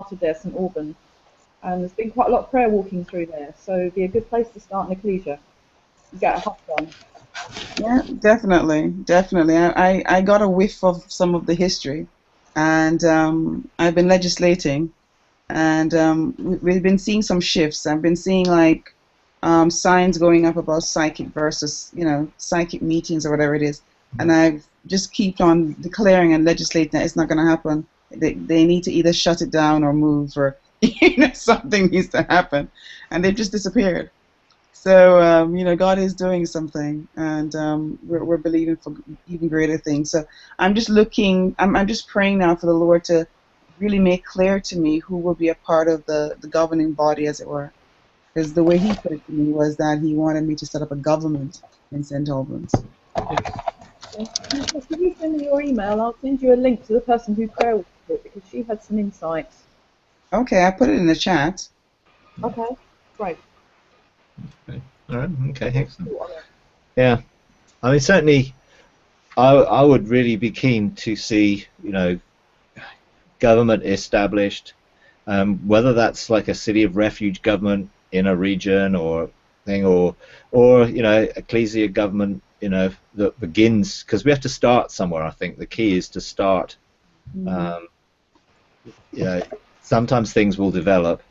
started there, St Albans, and there's been quite a lot of prayer walking through there, so it'd be a good place to start an Ekklesia. Get a hub done. Yeah, definitely, definitely. I got a whiff of some of the history, and I've been legislating, and we've been seeing some shifts. I've been seeing like signs going up about psychic versus, psychic meetings or whatever it is, and I just keep on declaring and legislating that it's not going to happen. They need to either shut it down or move, or something needs to happen, and they've just disappeared. So God is doing something, and we're believing for even greater things. So I'm just looking. I'm just praying now for the Lord to really make clear to me who will be a part of the governing body, as it were. Because the way he put it to me was that he wanted me to set up a government in St. Albans. If you send me your email, I'll send you a link to the person who prayer walked it, because she had some insights. Okay, I put it in the chat. Okay, great. Okay. All right. Okay. Excellent. Yeah. I mean, certainly, I would really be keen to see, government established, whether that's like a city of refuge government in a region or thing, or Ekklesia government, that begins, because we have to start somewhere. I think the key is to start. Sometimes things will develop,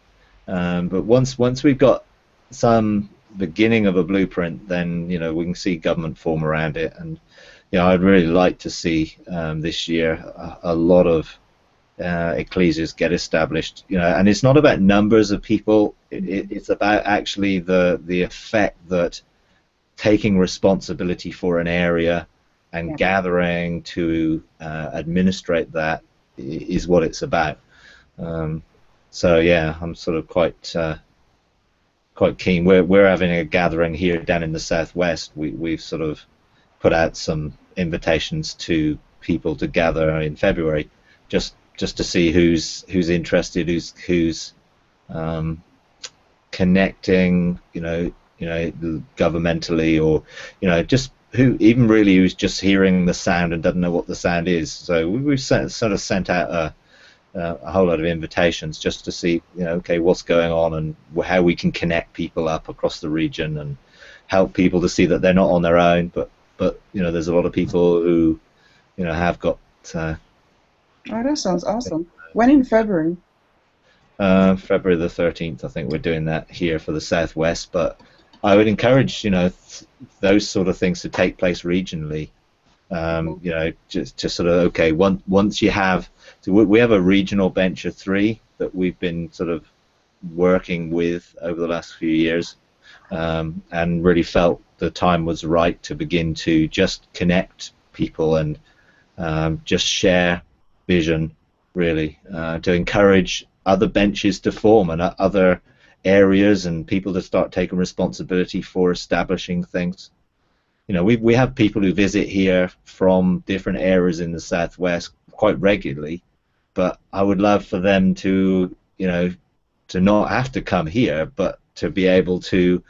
but once we've got some beginning of a blueprint, then we can see government form around it. And I'd really like to see this year a lot of Ekklesias get established. And it's not about numbers of people. It's about actually the effect that taking responsibility for an area and gathering to administrate that is what it's about. So yeah, I'm sort of quite keen. We're having a gathering here down in the southwest. We've sort of put out some invitations to people to gather in February, just to see who's interested, who's connecting, governmentally, or just who's just hearing the sound and doesn't know what the sound is. So we've sort of sent out a whole lot of invitations just to see, okay, what's going on and how we can connect people up across the region and help people to see that they're not on their own, but there's a lot of people who have got. Oh, that sounds awesome. When in February? February the 13th, I think we're doing that here for the Southwest. But I would encourage, those sort of things to take place regionally. Just to sort of, okay, once you have, so we have a regional bench of 3 that we've been sort of working with over the last few years, and really felt the time was right to begin to just connect people and just share vision, really, to encourage other benches to form and other areas and people to start taking responsibility for establishing things. We have people who visit here from different areas in the Southwest quite regularly, but I would love for them to, to not have to come here, but to be able to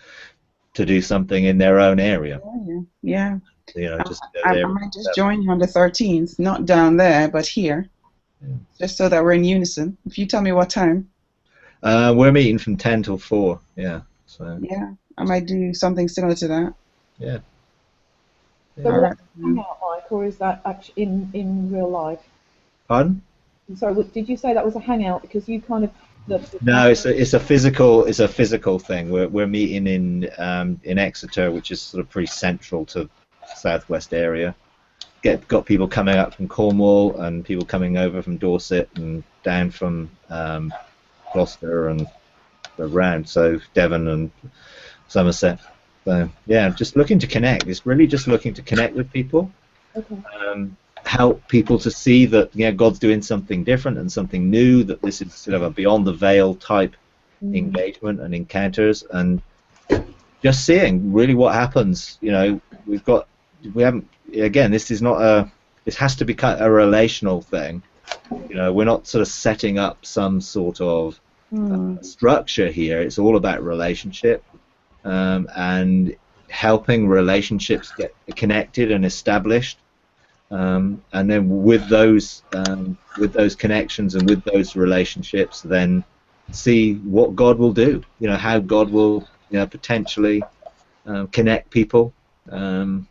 do something in their own area. Yeah. I might just join you on the 13th, not down there, but here, just so that we're in unison. If you tell me what time. We're meeting from 10 till 4. Yeah. So. Yeah, I might do something similar to that. Yeah. So what's a hangout like, or is that actually in real life? Pardon? Sorry, did you say that was a hangout? Because you kind of. No, it's a physical thing. We're meeting in Exeter, which is sort of pretty central to Southwest area. Got people coming up from Cornwall and people coming over from Dorset and down from Gloucester and around, so Devon and Somerset. So yeah, just looking to connect. It's really just looking to connect with people. Okay. Help people to see that God's doing something different and something new, that this is sort of a beyond the veil type engagement and encounters, and just seeing really what happens. We haven't, again, this is not this has to be kind of a relational thing. We're not sort of setting up some sort of structure here. It's all about relationship, and helping relationships get connected and established. and then with those connections and with those relationships, then see what God will do. How God will potentially connect people, and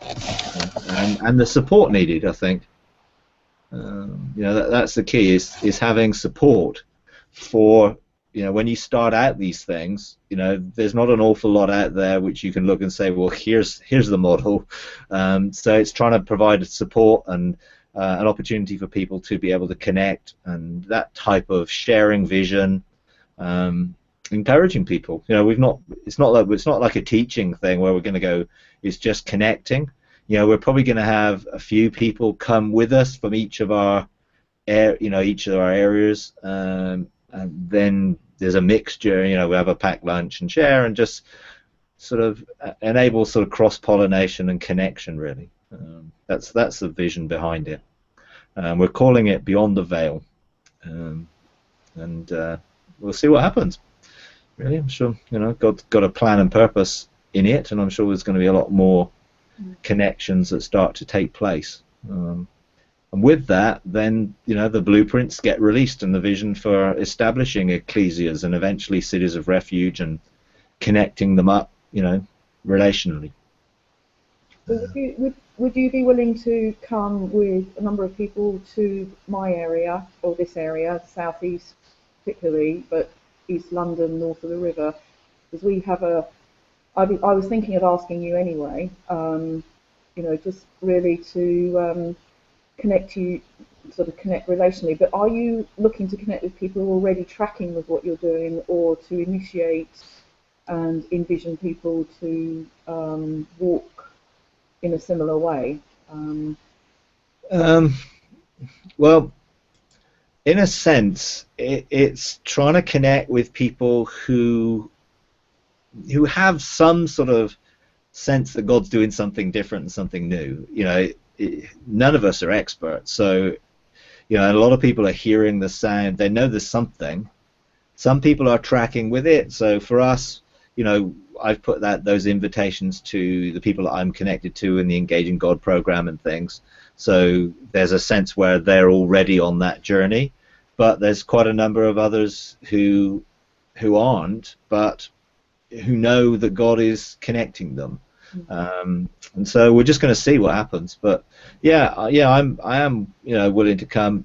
the support needed. I think that's the key, is having support for when you start out these things. There's not an awful lot out there which you can look and say, well, here's the model. So it's trying to provide support and an opportunity for people to be able to connect, and that type of sharing vision, encouraging people. It's not like a teaching thing where we're going to go, it's just connecting. We're probably going to have a few people come with us from each of our areas, and then there's a mixture. We have a packed lunch and share, and just sort of enable sort of cross-pollination and connection, really. That's the vision behind it. We're calling it Beyond the Veil, and we'll see what happens. Really, I'm sure God's got a plan and purpose in it, and I'm sure there's going to be a lot more connections that start to take place. And with that, then the blueprints get released, and the vision for establishing ecclesias and eventually cities of refuge and connecting them up, relationally. So would you be willing to come with a number of people to my area, or this area, southeast particularly, but East London, north of the river? Because we have I was thinking of asking you anyway, just really to connect relationally. But are you looking to connect with people who are already tracking with what you're doing, or to initiate and envision people to walk in a similar way? Well, in a sense, it's trying to connect with people who have some sort of sense that God's doing something different and something new. None of us are experts, so a lot of people are hearing the sound. They know there's something. Some people are tracking with it. So for us, I've put those invitations to the people that I'm connected to in the Engaging God program and things. So there's a sense where they're already on that journey, but there's quite a number of others who aren't, but who know that God is connecting them. And so we're just going to see what happens. But I am willing to come.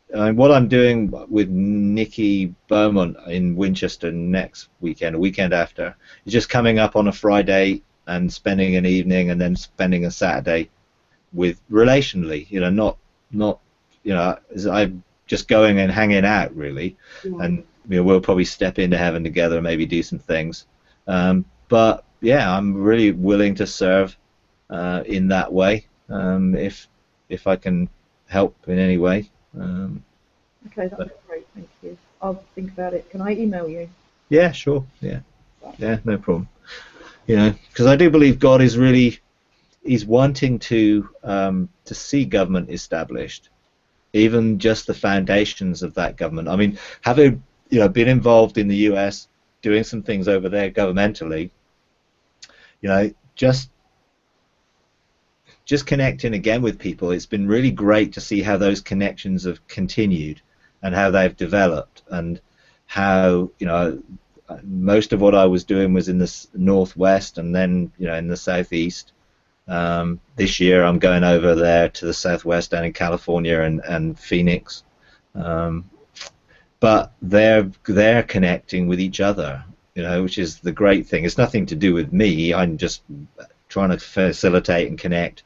What I'm doing with Nikki Beaumont in Winchester next weekend, a weekend after, is just coming up on a Friday and spending an evening, and then spending a Saturday with Relationally. Not I'm just going and hanging out, really. And we'll probably step into heaven together and maybe do some things. But I'm really willing to serve in that way, if I can help in any way. Okay, that's great, thank you. I'll think about it. Can I email you? Yeah, sure. Yeah, no problem. Because I do believe God is He's wanting to see government established, even just the foundations of that government. I mean, having been involved in the US, doing some things over there governmentally, just connecting again with people. It's been really great to see how those connections have continued and how they've developed, and how most of what I was doing was in the northwest, and then in the southeast. This year I'm going over there to the southwest, down in California and Phoenix. But they're connecting with each other, which is the great thing. It's nothing to do with me. I'm just trying to facilitate and connect.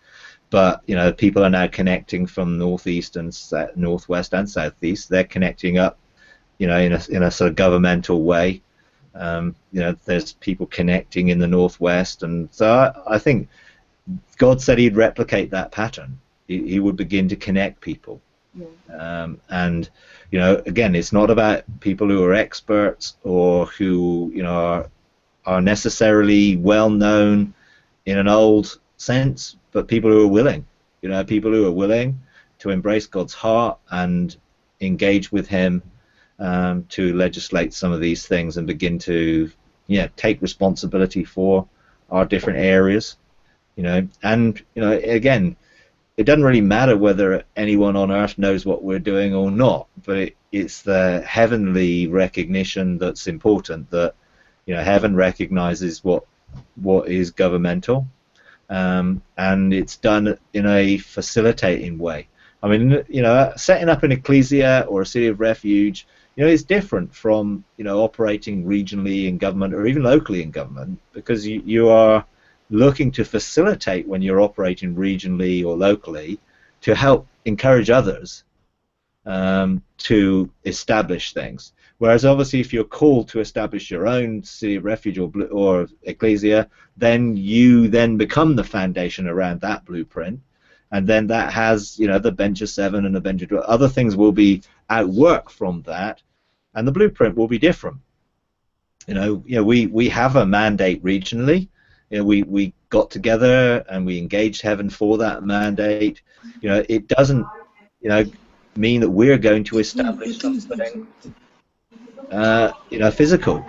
But people are now connecting from northeast and northwest and southeast. They're connecting up, in a sort of governmental way. There's people connecting in the northwest, and so I think God said He'd replicate that pattern. He would begin to connect people. And again, it's not about people who are experts or who are necessarily well known in an old sense, but people who are willing, to embrace God's heart and engage with Him, to legislate some of these things and begin to take responsibility for our different areas. And again, it doesn't really matter whether anyone on earth knows what we're doing or not, but it's the heavenly recognition that's important, that heaven recognizes what is governmental, and it's done in a facilitating way. I mean, setting up an ecclesia or a city of refuge, is different from operating regionally in government or even locally in government, because you are looking to facilitate, when you're operating regionally or locally, to help encourage others to establish things. Whereas obviously if you're called to establish your own city of refuge or ecclesia, then you then become the foundation around that blueprint, and then that has the bench of 7 and the bench of 12. Other things will be outwork from that, and the blueprint will be different. We have a mandate regionally. We got together and we engaged heaven for that mandate. It doesn't mean that we're going to establish something physical,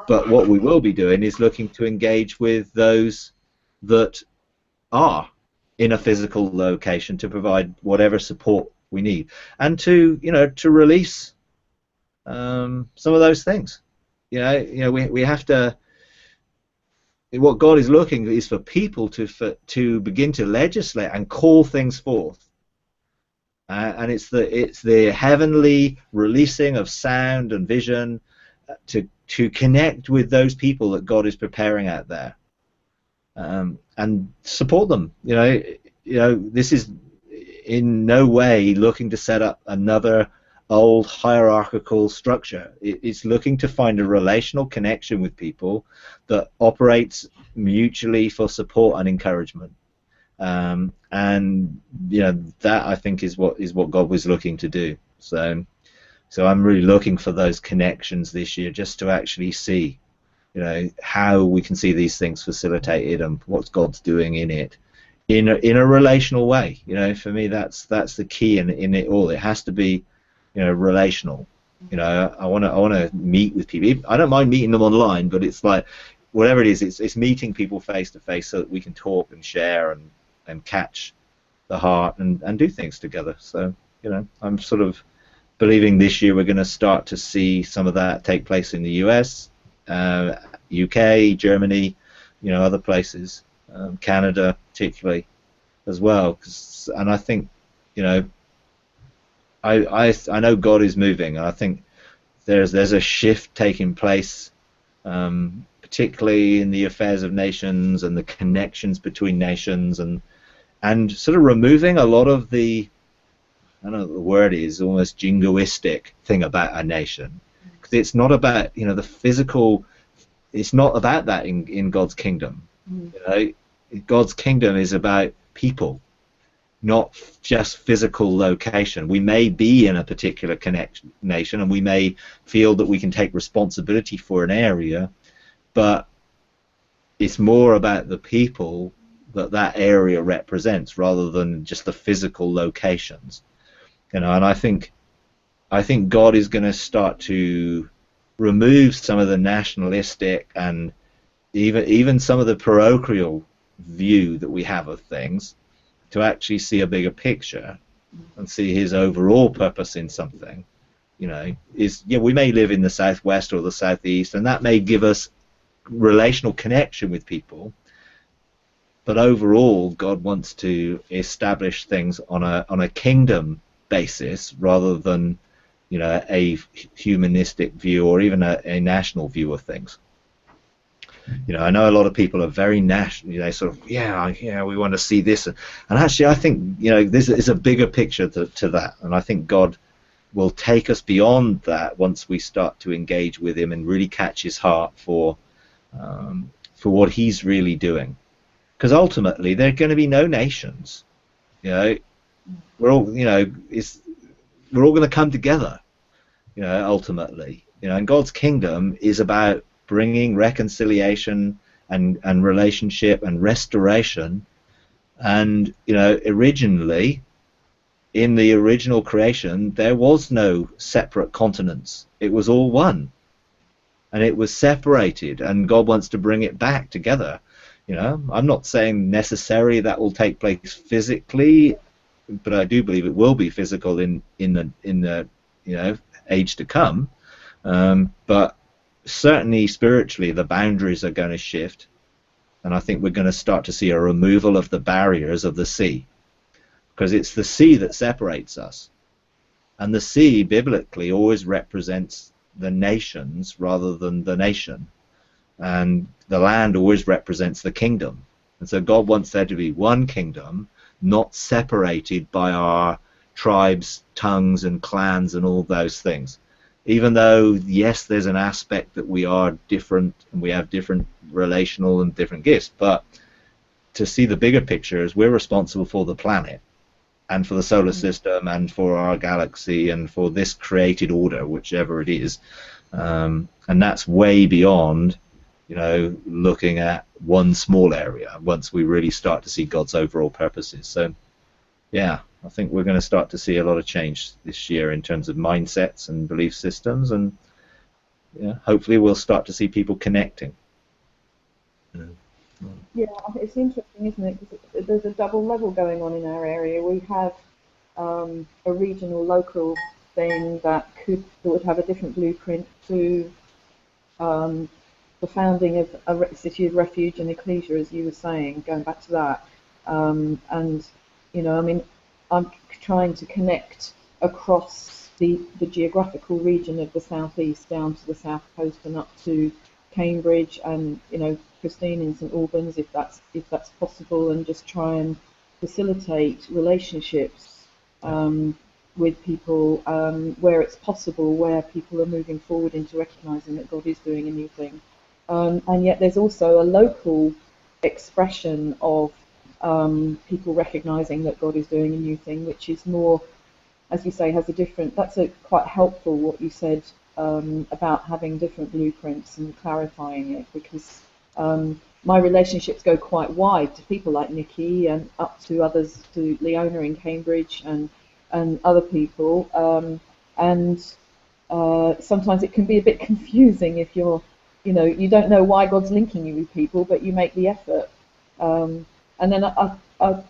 but what we will be doing is looking to engage with those that are in a physical location to provide whatever support we need, and to release some of those things. We have to. What God is looking is for people to begin to legislate and call things forth, and it's the heavenly releasing of sound and vision to connect with those people that God is preparing out there, and support them. This is in no way looking to set up another old hierarchical structure. It's looking to find a relational connection with people that operates mutually for support and encouragement, and that, I think, is what God was looking to do. So I'm really looking for those connections this year, just to actually see how we can see these things facilitated and what God's doing in it in a relational way. For me, that's the key in it all. It has to be relational. I want to meet with people. I don't mind meeting them online, but it's like, whatever it is, it's meeting people face to face so that we can talk and share and catch the heart and do things together. So I'm sort of believing this year we're going to start to see some of that take place in the US, UK, Germany, other places, Canada particularly as well. And I think I know God is moving, and I think there's a shift taking place, particularly in the affairs of nations and the connections between nations, and sort of removing a lot of the, I don't know what the word is, almost jingoistic thing about a nation, because it's not about the physical. It's not about that in God's kingdom. God's kingdom is about people, not just physical location. We may be in a particular nation, and we may feel that we can take responsibility for an area, but it's more about the people that area represents, rather than just the physical locations. And I think God is going to start to remove some of the nationalistic and even some of the parochial view that we have of things, to actually see a bigger picture and see His overall purpose in something. We may live in the southwest or the southeast, and that may give us relational connection with people, but overall God wants to establish things on a kingdom basis, rather than a humanistic view or even a national view of things. I know a lot of people are very national. They sort of, we want to see this, and actually I think this is a bigger picture to that, and I think God will take us beyond that once we start to engage with Him and really catch His heart for what He's really doing. Because ultimately there are going to be no nations. We're all we're all going to come together. Ultimately, and God's kingdom is about bringing reconciliation and relationship and restoration. And originally, in the original creation, there was no separate continents. It was all one, and it was separated, and God wants to bring it back together. You know, I'm not saying necessarily that will take place physically, but I do believe it will be physical in the you know, age to come. But certainly spiritually, the boundaries are going to shift, and I think we're going to start to see a removal of the barriers of the sea, because it's the sea that separates us, and the sea biblically always represents the nations rather than the nation, and the land always represents the kingdom. And so God wants there to be one kingdom, not separated by our tribes, tongues, and clans and all those things. Even though, yes, there's an aspect that we are different and we have different relational and different gifts, but to see the bigger picture is we're responsible for the planet and for the solar system and for our galaxy and for this created order, whichever it is. And that's way beyond, you know, looking at one small area once we really start to see God's overall purposes. So, yeah, I think we're going to start to see a lot of change this year in terms of mindsets and belief systems, and yeah, hopefully we'll start to see people connecting. Yeah, it's interesting, isn't it? Because there's a double level going on in our area. We have a regional, local thing that would have a different blueprint to the founding of a city of refuge and Ekklesia, as you were saying, going back to that. And, you know, I mean, I'm trying to connect across the geographical region of the southeast down to the south coast and up to Cambridge and, you know, Christine in St Albans, if that's possible, and just try and facilitate relationships with people where it's possible, where people are moving forward into recognising that God is doing a new thing. And yet there's also a local expression of people recognising that God is doing a new thing, which is more, as you say, has a different, that's quite helpful what you said about having different blueprints and clarifying it, because my relationships go quite wide to people like Nikki and up to others, to Leona in Cambridge and other people, and sometimes it can be a bit confusing if you're, you know, you don't know why God's linking you with people, but you make the effort. And then I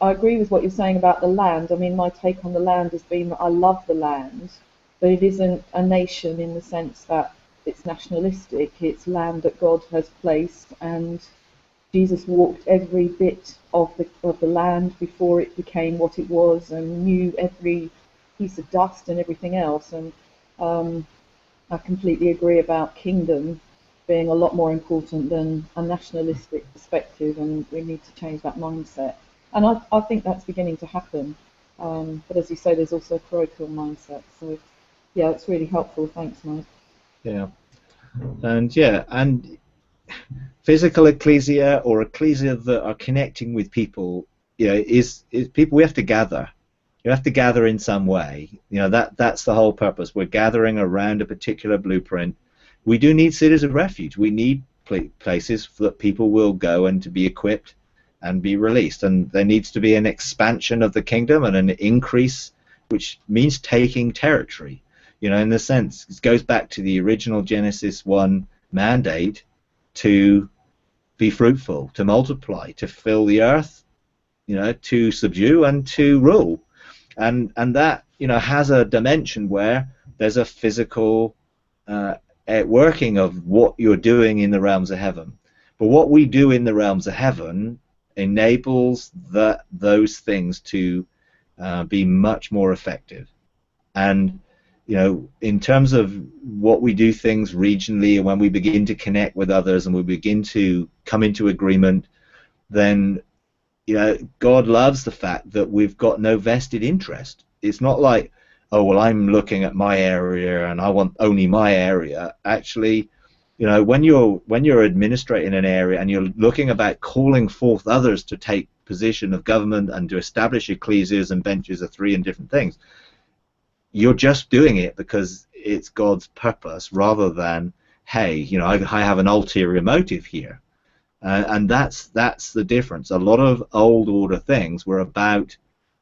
agree with what you're saying about the land. I mean, my take on the land has been that I love the land, but it isn't a nation in the sense that it's nationalistic. It's land that God has placed, and Jesus walked every bit of the land before it became what it was, and knew every piece of dust and everything else. And I completely agree about kingdom being a lot more important than a nationalistic perspective, and we need to change that mindset. And I think that's beginning to happen. But as you say, there's also a parochial mindset. So yeah, it's really helpful. Thanks, Mike. Yeah, and physical ecclesia or ecclesia that are connecting with people, you know, is people. We have to gather. You have to gather in some way. You know, that's the whole purpose. We're gathering around a particular blueprint. We do need cities of refuge. We need places that people will go and to be equipped and be released. And there needs to be an expansion of the kingdom and an increase, which means taking territory. You know, in the sense, it goes back to the original Genesis 1 mandate to be fruitful, to multiply, to fill the earth, you know, to subdue and to rule. And that, you know, has a dimension where there's a physical working of what you're doing in the realms of heaven. But what we do in the realms of heaven enables those things to be much more effective. And, you know, in terms of what we do things regionally, and when we begin to connect with others and we begin to come into agreement, then, you know, God loves the fact that we've got no vested interest. It's not like, oh, well, I'm looking at my area and I want only my area. Actually, you know, when you're administrating an area and you're looking about calling forth others to take position of government and to establish ecclesias and benches of three and different things, you're just doing it because it's God's purpose, rather than, hey, you know, I have an ulterior motive here. And that's the difference. A lot of old order things were about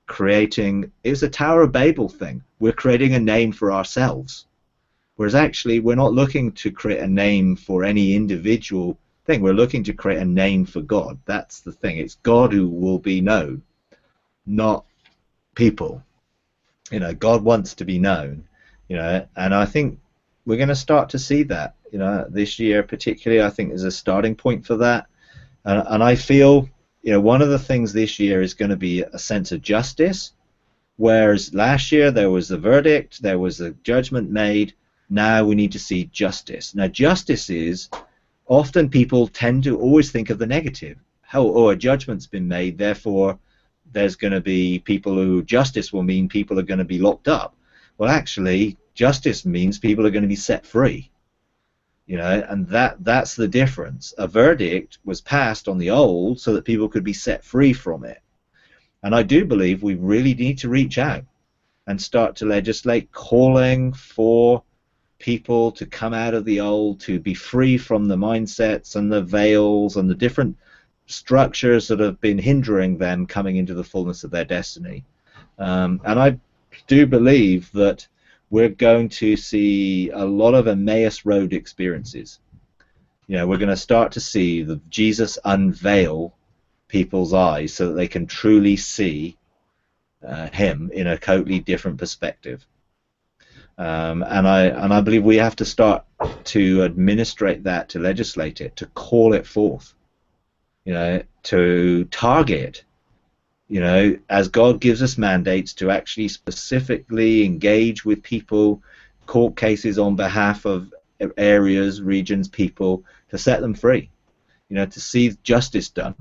creating, it was a Tower of Babel thing. We're creating a name for ourselves. Whereas actually we're not looking to create a name for any individual thing. We're looking to create a name for God. That's the thing. It's God who will be known, not people. You know, God wants to be known. You know, and I think we're going to start to see that. You know, this year particularly, I think is a starting point for that. And I feel, you know, one of the things this year is going to be a sense of justice. Whereas last year there was a verdict, there was a judgment made. Now we need to see justice. Now justice is, often people tend to always think of the negative. Oh, a judgment's been made, therefore there's going to be people who, justice will mean people are going to be locked up. Well, actually, justice means people are going to be set free. You know, and that's the difference. A verdict was passed on the old so that people could be set free from it. And I do believe we really need to reach out and start to legislate, calling for people to come out of the old, to be free from the mindsets and the veils and the different structures that have been hindering them coming into the fullness of their destiny. And I do believe that we're going to see a lot of Emmaus Road experiences. You know, we're going to start to see the Jesus unveil people's eyes so that they can truly see him in a totally different perspective. And I believe we have to start to administrate that, to legislate it, to call it forth, you know, to target, you know, as God gives us mandates to actually specifically engage with people, court cases on behalf of areas, regions, people, to set them free, you know, to see justice done.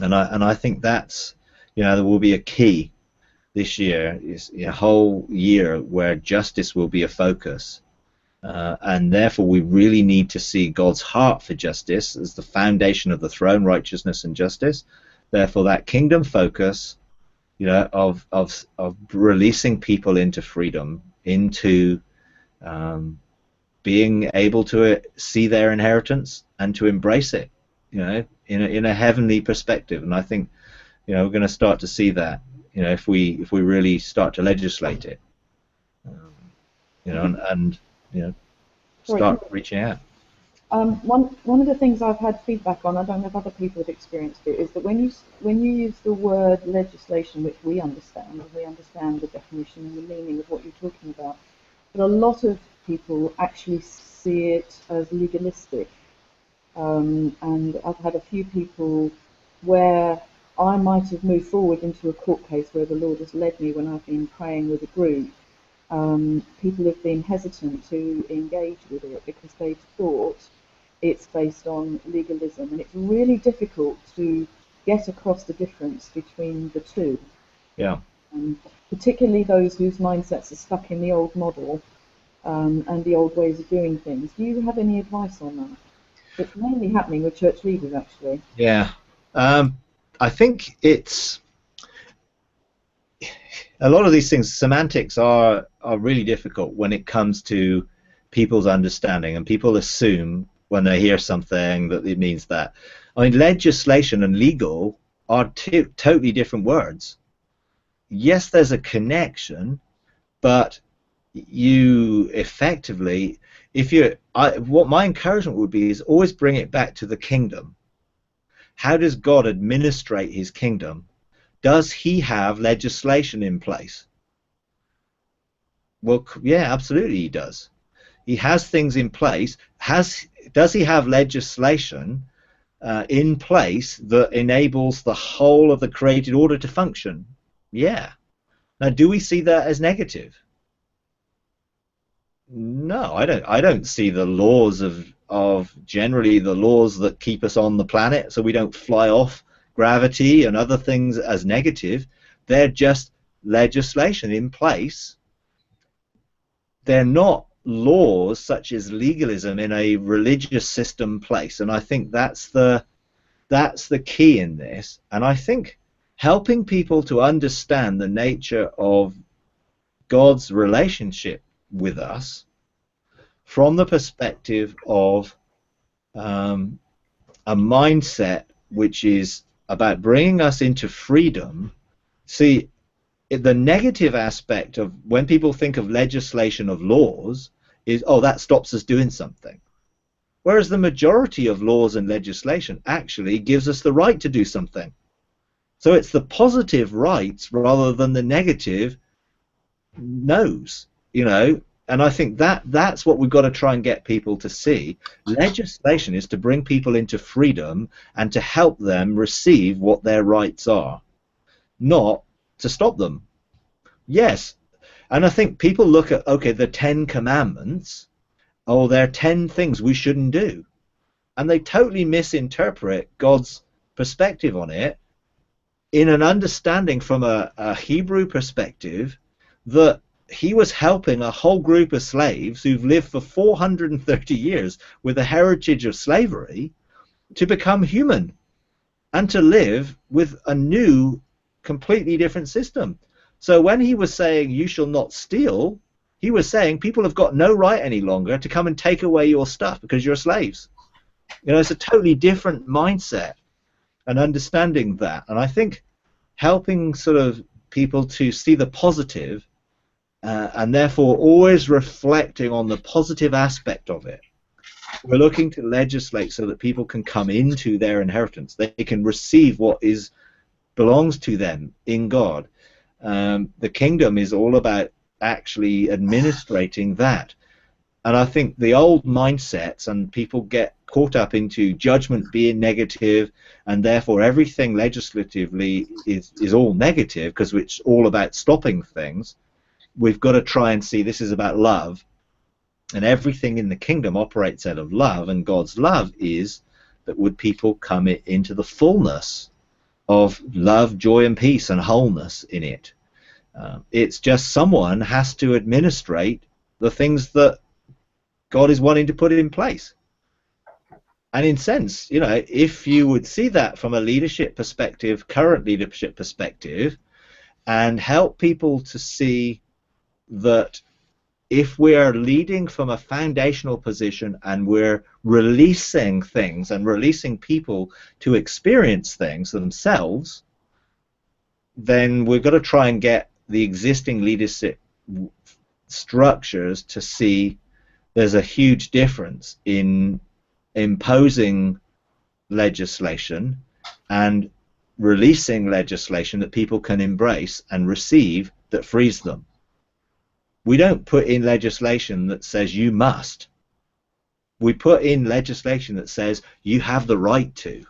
And I think that's, you know, there will be a key this year, is a whole year where justice will be a focus. And therefore we really need to see God's heart for justice as the foundation of the throne, righteousness and justice. Therefore that kingdom focus, you know, of releasing people into freedom, into being able to see their inheritance and to embrace it, you know, in a heavenly perspective. And I think, you know, we're going to start to see that, you know, if we really start to legislate it, you know, and you know, start reaching out. One of the things I've had feedback on, I don't know if other people have experienced it, is that when you use the word legislation, which we understand, and we understand the definition and the meaning of what you're talking about, but a lot of people actually see it as legalistic. And I've had a few people where I might have moved forward into a court case where the Lord has led me when I've been praying with a group. People have been hesitant to engage with it because they've thought it's based on legalism, and it's really difficult to get across the difference between the two. Yeah. Particularly those whose mindsets are stuck in the old model and the old ways of doing things. Do you have any advice on that? It's mainly happening with church leaders, actually. Yeah. I think it's a lot of these things. Semantics are really difficult when it comes to people's understanding, and people assume when they hear something that it means that. I mean, legislation and legal are two totally different words. Yes, there's a connection, but you effectively, what my encouragement would be is always bring it back to the kingdom. How does God administrate his kingdom? Does he have legislation in place? Well, yeah, absolutely he does. He has things in place. Does he have legislation in place that enables the whole of the created order to function? Yeah. Now, do we see that as negative? No, I don't see the laws of generally the laws that keep us on the planet so we don't fly off gravity and other things as negative. They're just legislation in place. They're not laws such as legalism in a religious system place, and I think that's the key in this. And I think helping people to understand the nature of God's relationship with us from the perspective of a mindset which is about bringing us into freedom. See, the negative aspect of when people think of legislation of laws is, oh, that stops us doing something. whereas the majority of laws and legislation actually gives us the right to do something. So it's the positive rights rather than the negative no's, you know. And I think that's what we've got to try and get people to see. Legislation is to bring people into freedom and to help them receive what their rights are, not to stop them. Yes, and I think people look at, okay, the 10 Commandments, oh, there are 10 things we shouldn't do, and they totally misinterpret God's perspective on it in an understanding from a Hebrew perspective that he was helping a whole group of slaves who've lived for 430 years with a heritage of slavery to become human and to live with a new, completely different system. So when he was saying you shall not steal, he was saying people have got no right any longer to come and take away your stuff because you're slaves. You know, it's a totally different mindset and understanding that. And I think helping sort of people to see the positive and therefore always reflecting on the positive aspect of it. We're looking to legislate so that people can come into their inheritance. They can receive what belongs to them in God. The kingdom is all about actually administrating that. And I think the old mindsets and people get caught up into judgment being negative, and therefore everything legislatively is all negative because it's all about stopping things. We've got to try and see this is about love, and everything in the kingdom operates out of love, and God's love is that would people come into the fullness of love, joy, and peace and wholeness in it. It's just someone has to administrate the things that God is wanting to put in place. And in sense, you know, if you would see that from a leadership perspective, current leadership perspective, and help people to see that if we are leading from a foundational position and we're releasing things and releasing people to experience things themselves, then we've got to try and get the existing leadership structures to see there's a huge difference in imposing legislation and releasing legislation that people can embrace and receive that frees them. We don't put in legislation that says you must. We put in legislation that says you have the right to.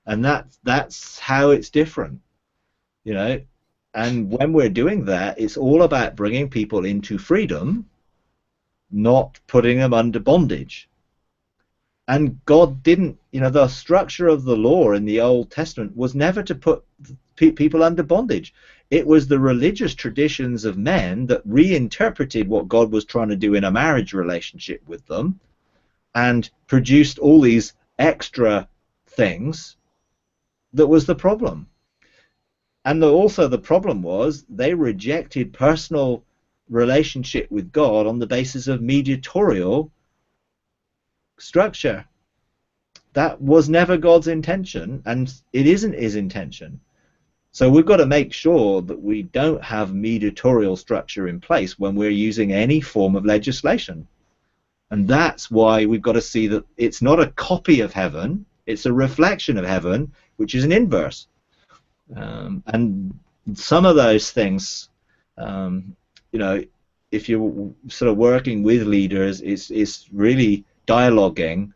And that's how it's different, you know. And when we're doing that, it's all about bringing people into freedom, not putting them under bondage. And God didn't, you know, the structure of the law in the Old Testament was never to put people under bondage. It was the religious traditions of men that reinterpreted what God was trying to do in a marriage relationship with them and produced all these extra things that was the problem. And also the problem was they rejected personal relationship with God on the basis of mediatorial structure. That was never God's intention, and it isn't his intention. So we've got to make sure that we don't have mediatorial structure in place when we're using any form of legislation. And that's why we've got to see that it's not a copy of heaven, it's a reflection of heaven, which is an inverse. And some of those things, you know, if you're sort of working with leaders, it's really dialoguing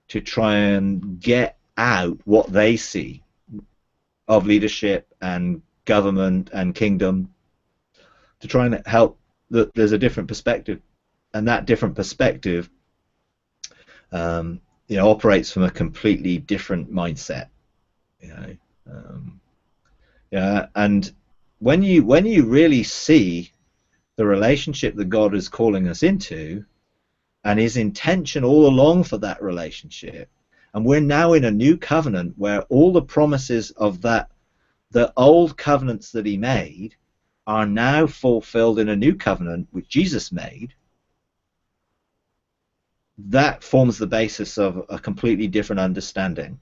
to try and get out what they see of leadership and government and kingdom, to try and help that there's a different perspective, and that different perspective you know, operates from a completely different mindset, you know. Yeah, and when you really see the relationship that God is calling us into and his intention all along for that relationship, and we're now in a new covenant where all the promises of that, the old covenants that he made, are now fulfilled in a new covenant which Jesus made, that forms the basis of a completely different understanding.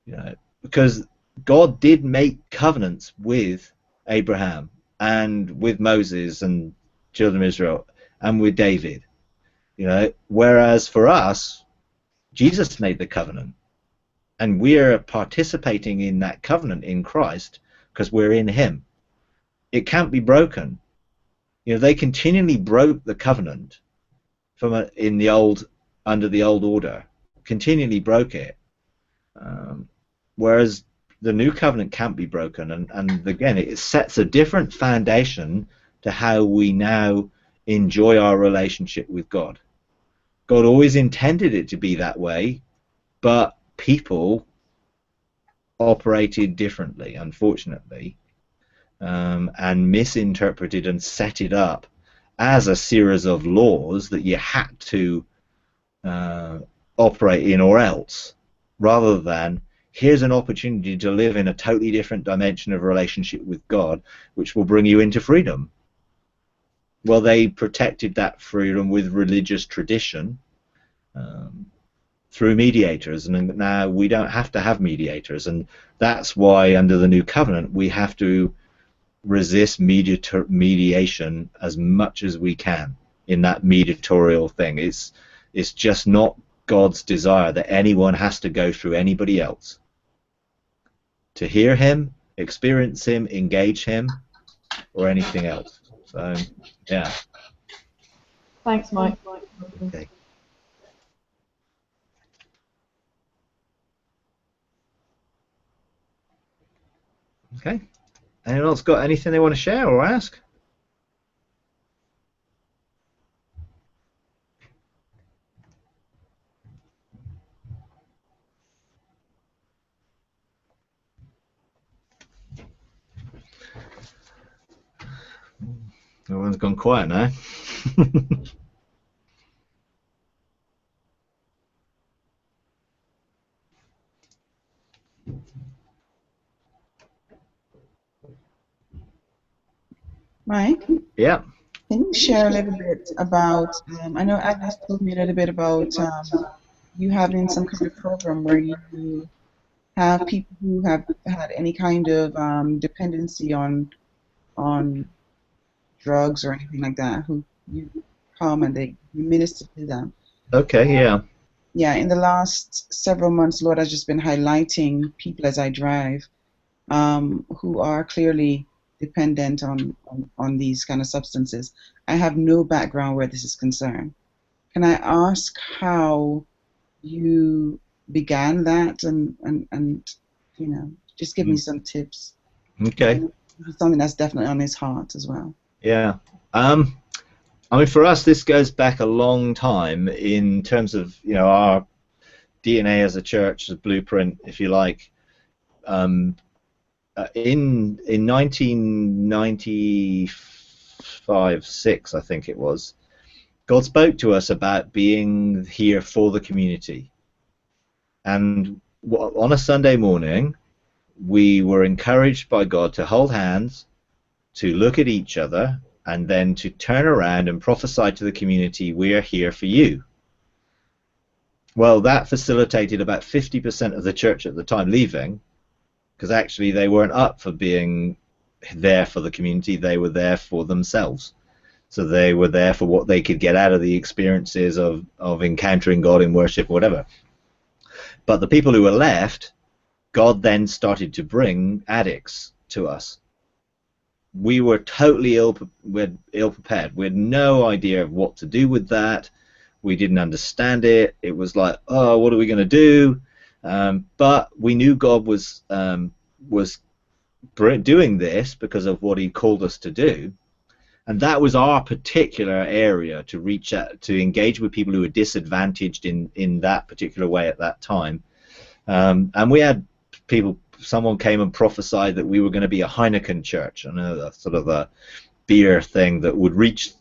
You know, because God did make covenants with Abraham and with Moses and children of Israel and with David. You know, whereas for us, Jesus made the covenant, and we're participating in that covenant in Christ because we're in Him. It can't be broken. You know, they continually broke the covenant in the old, under the old order, continually broke it. Whereas the new covenant can't be broken, and again, it sets a different foundation to how we now enjoy our relationship with God. God always intended it to be that way, but people operated differently, unfortunately, and misinterpreted and set it up as a series of laws that you had to operate in or else, rather than here's an opportunity to live in a totally different dimension of relationship with God, which will bring you into freedom. Well, they protected that freedom with religious tradition through mediators, and now we don't have to have mediators, and that's why under the new covenant we have to resist mediation as much as we can in that mediatorial thing. It's just not God's desire that anyone has to go through anybody else to hear Him, experience Him, engage Him, or anything else. So, yeah. Thanks, Mike. Okay. Okay. Anyone else got anything they want to share or ask? Everyone's gone quiet now. Mike, Yeah. can you share a little bit about, I know Agnes told me a little bit about you having some kind of program where you have people who have had any kind of dependency on drugs or anything like that, who you come and you minister to them. Okay, yeah. Yeah, in the last several months, Lord has just been highlighting people as I drive who are clearly dependent on these kind of substances. I have no background where this is concerned. Can I ask how you began that and you know, just give me some tips. Okay. Something that's definitely on his heart as well. Yeah. I mean, for us, this goes back a long time in terms of, you know, our DNA as a church, as blueprint, if you like. In 1995-6, I think it was, God spoke to us about being here for the community. And on a Sunday morning, we were encouraged by God to hold hands, to look at each other, and then to turn around and prophesy to the community, we are here for you. Well, that facilitated about 50% of the church at the time leaving, because actually they weren't up for being there for the community, they were there for themselves. So they were there for what they could get out of the experiences of encountering God in worship or whatever. But the people who were left, God then started to bring addicts to us. We were totally ill-prepared. We had no idea of what to do with that. We didn't understand it. It was like, oh, what are we going to do? But we knew God was doing this because of what He called us to do. And that was our particular area to reach out, to engage with people who were disadvantaged in that particular way at that time. And we had people, someone came and prophesied that we were going to be a Heineken church, and a sort of a beer thing that would reach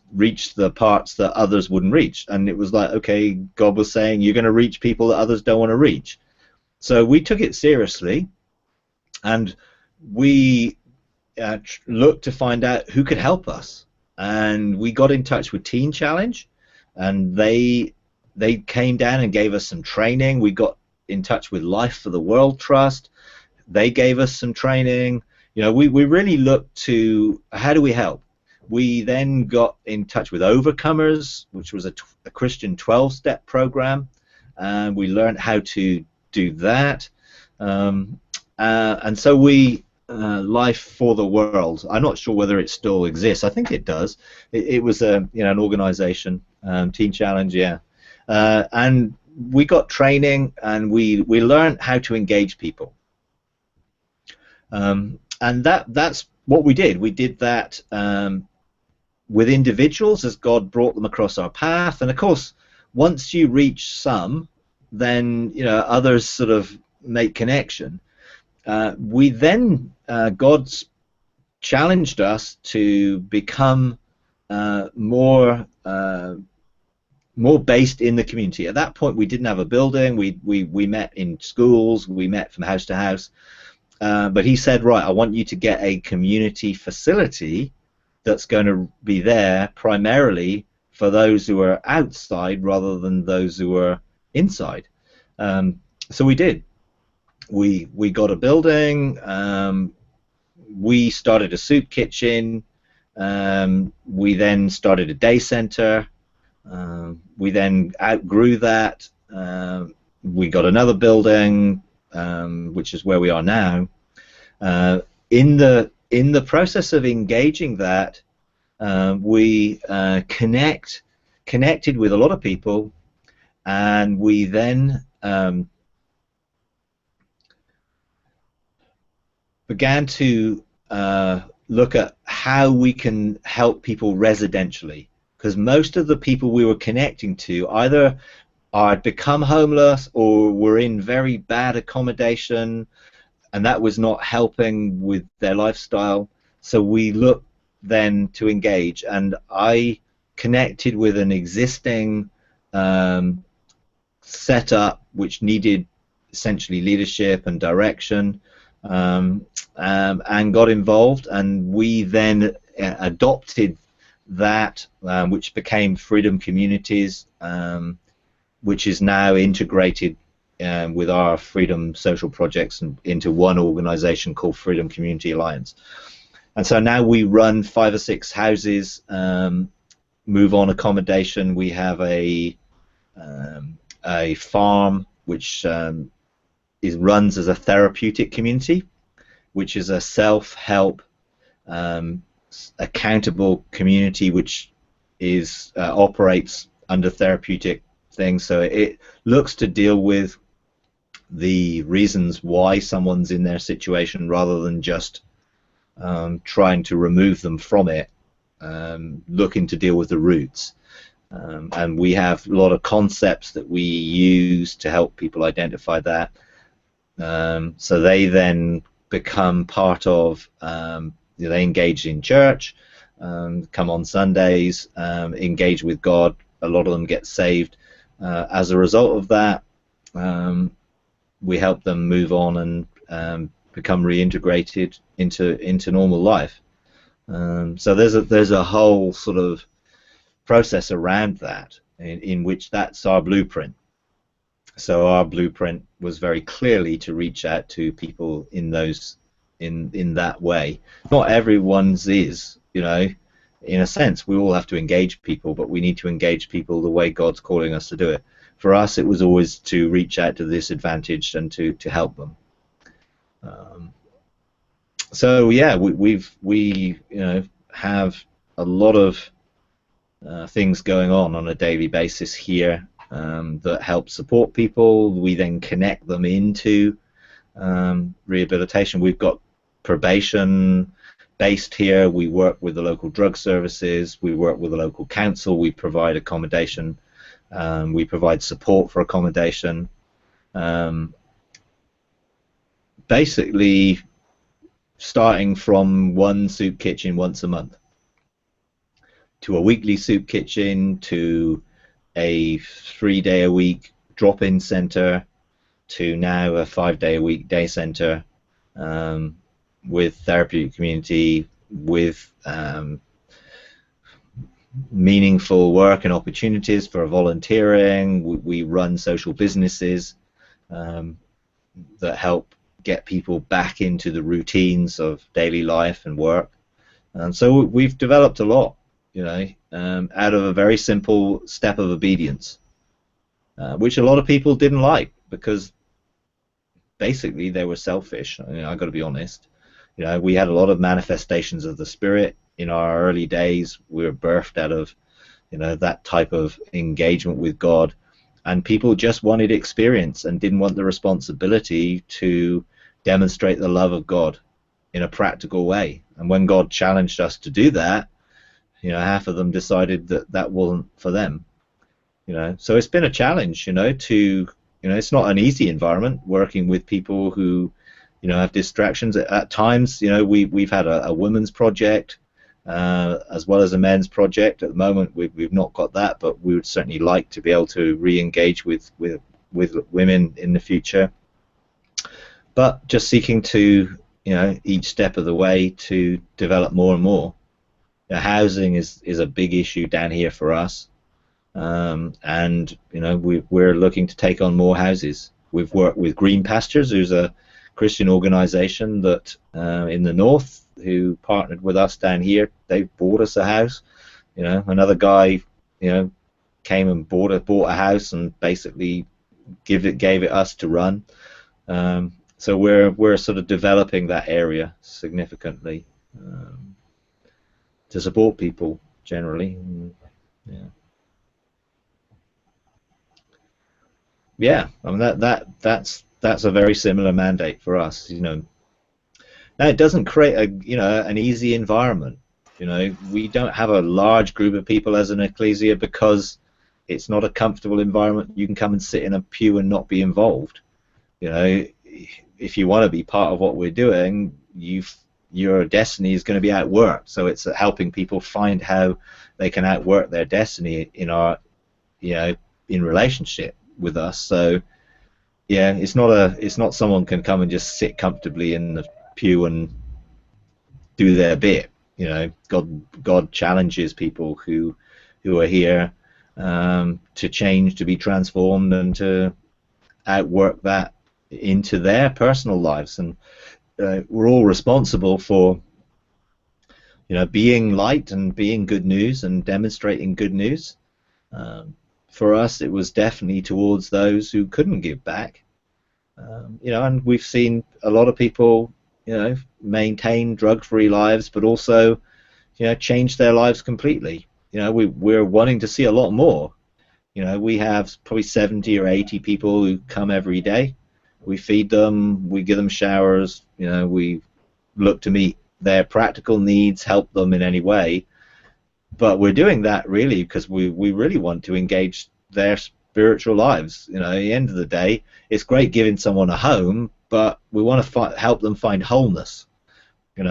the parts that others wouldn't reach. And it was like, okay, God was saying you're going to reach people that others don't want to reach. So we took it seriously, and we looked to find out who could help us. And we got in touch with Teen Challenge, and they came down and gave us some training. We got in touch with Life for the World Trust. They gave us some training. You know, we really looked to how do we help. We then got in touch with Overcomers, which was a Christian 12-step program, and we learned how to do that. And so we, Life for the World, I'm not sure whether it still exists. I think it does. It was an organization, Teen Challenge, yeah. And we got training, and we learned how to engage people. And that's what we did. We did that with individuals as God brought them across our path. And of course, once you reach some, then others sort of make connection. We then God's challenged us to become more based in the community. At that point, we didn't have a building. We met in schools. We met from house to house. But he said, right, I want you to get a community facility that's going to be there primarily for those who are outside rather than those who are inside. So we did. We got a building. We started a soup kitchen. We then started a day center. We then outgrew that. We got another building, which is where we are now. In the process of engaging that, we connected with a lot of people, and we then began to look at how we can help people residentially, because most of the people we were connecting to either had become homeless or were in very bad accommodation, and that was not helping with their lifestyle. So we looked then to engage, and I connected with an existing setup which needed essentially leadership and direction, and got involved, and we then adopted that, which became Freedom Communities, which is now integrated with our freedom social projects into one organization called Freedom Community Alliance. And so now we run 5 or 6 houses, move on accommodation. We have a farm which runs as a therapeutic community, which is a self-help, accountable community which is operates under therapeutic things. So it looks to deal with the reasons why someone's in their situation rather than just trying to remove them from it, looking to deal with the roots. And we have a lot of concepts that we use to help people identify that. So they then become part of, they engage in church, come on Sundays, engage with God. A lot of them get saved. As a result of that, we help them move on and become reintegrated into normal life. So there's a whole sort of process around that in which that's our blueprint. So our blueprint was very clearly to reach out to people in that way. Not everyone's is, in a sense. We all have to engage people, but we need to engage people the way God's calling us to do it. For us, it was always to reach out to the disadvantaged and to help them. So yeah, we have a lot of things going on a daily basis here that help support people. We then connect them into rehabilitation. We've got probation based here. We work with the local drug services. We work with the local council. We provide accommodation. We provide support for accommodation. Basically, starting from one soup kitchen once a month to a weekly soup kitchen to a 3-day-a-week drop-in center to now a 5-day-a-week day center with Therapeutic Community, with meaningful work and opportunities for volunteering. We run social businesses that help get people back into the routines of daily life and work. And so we've developed a lot, out of a very simple step of obedience, which a lot of people didn't like because basically they were selfish. I got to be honest. We had a lot of manifestations of the Spirit in our early days. We were birthed out of, that type of engagement with God, and people just wanted experience and didn't want the responsibility to demonstrate the love of God in a practical way. And when God challenged us to do that, half of them decided that that wasn't for them. So it's been a challenge, to, it's not an easy environment working with people who, have distractions. At times, we've had a women's project as well as a men's project. At the moment, we've not got that, but we would certainly like to be able to re-engage with women in the future. But just seeking to, each step of the way to develop more and more. Housing is a big issue down here for us. And we're looking to take on more houses. We've worked with Green Pastures, who's a Christian organization that in the north, who partnered with us down here. They bought us a house. Another guy came and bought a house and basically gave it us to run. So we're sort of developing that area significantly to support people generally. Yeah, I mean that's a very similar mandate for us. Now it doesn't create an easy environment. We don't have a large group of people as an Ekklesia because it's not a comfortable environment. You can come and sit in a pew and not be involved. If you want to be part of what we're doing, your destiny is going to be outworked. So it's helping people find how they can outwork their destiny in relationship with us. So yeah, it's not someone can come and just sit comfortably in the pew and do their bit. God challenges people who are here to change, to be transformed, and to outwork that into their personal lives. And we're all responsible for being light and being good news and demonstrating good news. For us, it was definitely towards those who couldn't give back. And we've seen a lot of people, maintain drug-free lives, but also, change their lives completely. We're wanting to see a lot more. We have probably 70 or 80 people who come every day. We feed them, we give them showers, we look to meet their practical needs, help them in any way. But we're doing that really because we really want to engage their spiritual lives. At the end of the day, it's great giving someone a home, but we want to help them find wholeness.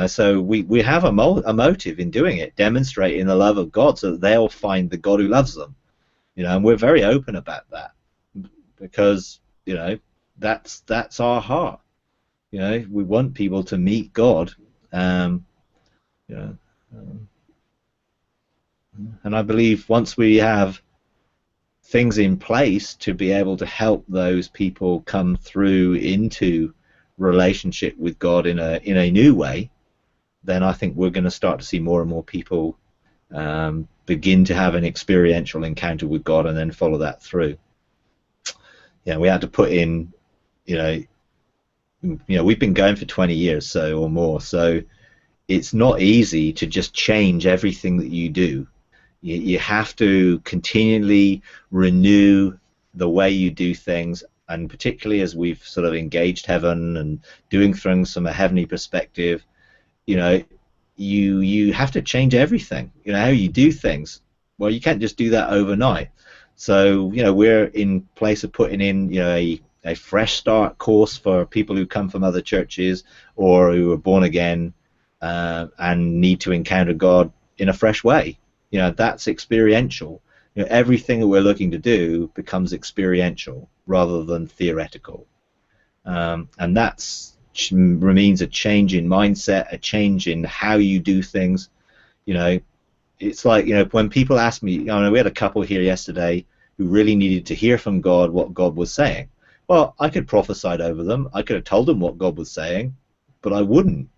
So we have a motive in doing it, demonstrating the love of God so that they'll find the God who loves them. And we're very open about that because, that's our heart. We want people to meet God. And I believe once we have things in place to be able to help those people come through into relationship with God in a new way, then I think we're going to start to see more and more people begin to have an experiential encounter with God and then follow that through. We had to put in, we've been going for 20 years or more, so it's not easy to just change everything that you do. You have to continually renew the way you do things, and particularly as we've sort of engaged heaven and doing things from a heavenly perspective, you have to change everything. How you do things. Well, you can't just do that overnight. So we're in place of putting in a fresh start course for people who come from other churches or who are born again and need to encounter God in a fresh way. That's experiential. Everything that we're looking to do becomes experiential rather than theoretical. And that's remains a change in mindset, a change in how you do things. It's like, when people ask me, we had a couple here yesterday who really needed to hear from God what God was saying. Well, I could prophesy over them. I could have told them what God was saying, but I wouldn't,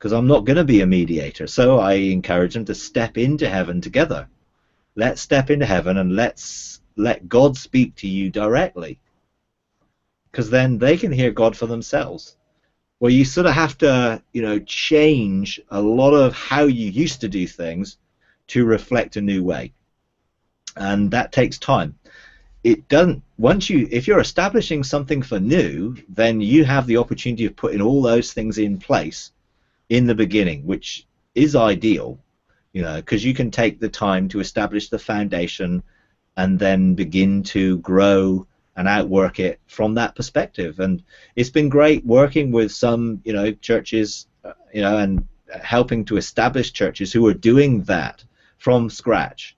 because I'm not going to be a mediator. So I encourage them to step into heaven together. Let's step into heaven and let's let God speak to you directly, because then they can hear God for themselves. Well, you sort of have to, change a lot of how you used to do things to reflect a new way, and that takes time. It doesn't, if you're establishing something for new, then you have the opportunity of putting all those things in place in the beginning, which is ideal, because you can take the time to establish the foundation and then begin to grow and outwork it from that perspective. And it's been great working with some, churches, and helping to establish churches who are doing that from scratch.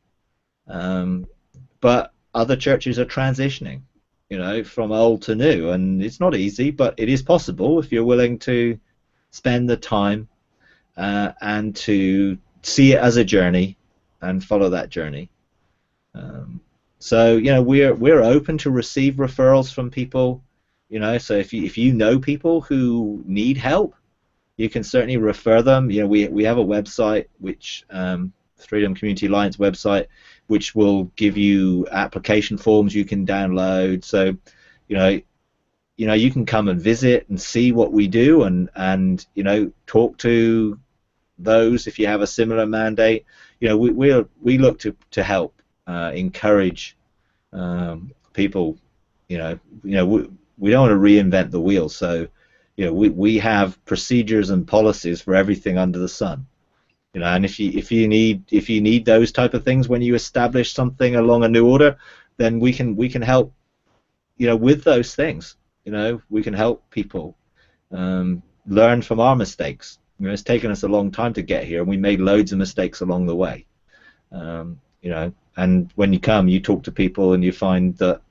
But other churches are transitioning, from old to new, and it's not easy, but it is possible if you're willing to spend the time and to see it as a journey and follow that journey. So we're open to receive referrals from people, so if you know people who need help, you can certainly refer them. We have a website, which Freedom Community Alliance website, which will give you application forms you can download. So you can come and visit and see what we do, and talk to those if you have a similar mandate. We look to help encourage people. We don't want to reinvent the wheel, so we have procedures and policies for everything under the sun. And if you need those type of things when you establish something along a new order, then we can help with those things. We can help people learn from our mistakes. It's taken us a long time to get here, and we made loads of mistakes along the way. And when you come, you talk to people, and you find that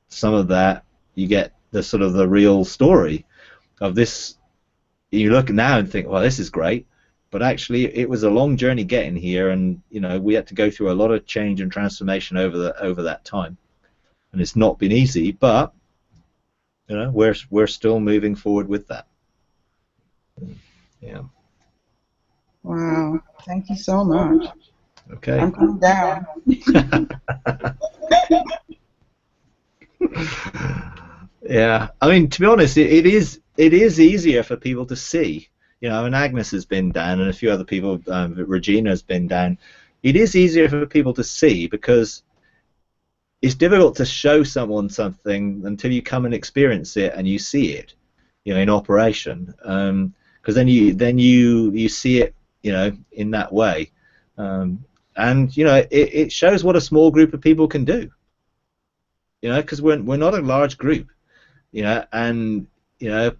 some of that, you get the sort of the real story of this. You look now and think, well, this is great, but actually it was a long journey getting here, and we had to go through a lot of change and transformation over that time, and it's not been easy, but we're still moving forward with that. Yeah. Wow. Thank you so much. Okay. I'm coming down. Yeah. I mean, to be honest, it is easier for people to see. And Agnes has been down, and a few other people, Regina's been down. It is easier for people to see, because it's difficult to show someone something until you come and experience it and you see it, in operation. Because then you see it, in that way, and it shows what a small group of people can do. Because we're not a large group, and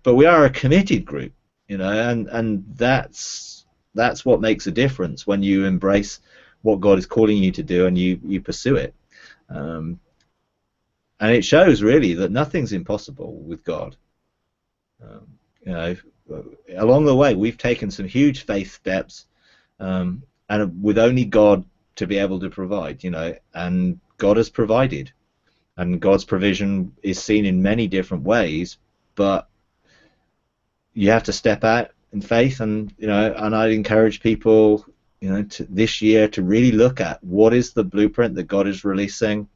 but we are a committed group, and that's what makes a difference when you embrace what God is calling you to do and you pursue it. And it shows really that nothing's impossible with God. Along the way, we've taken some huge faith steps, and with only God to be able to provide, and God has provided, and God's provision is seen in many different ways, but you have to step out in faith, and and I'd encourage people, this year to really look at what is the blueprint that God is releasing.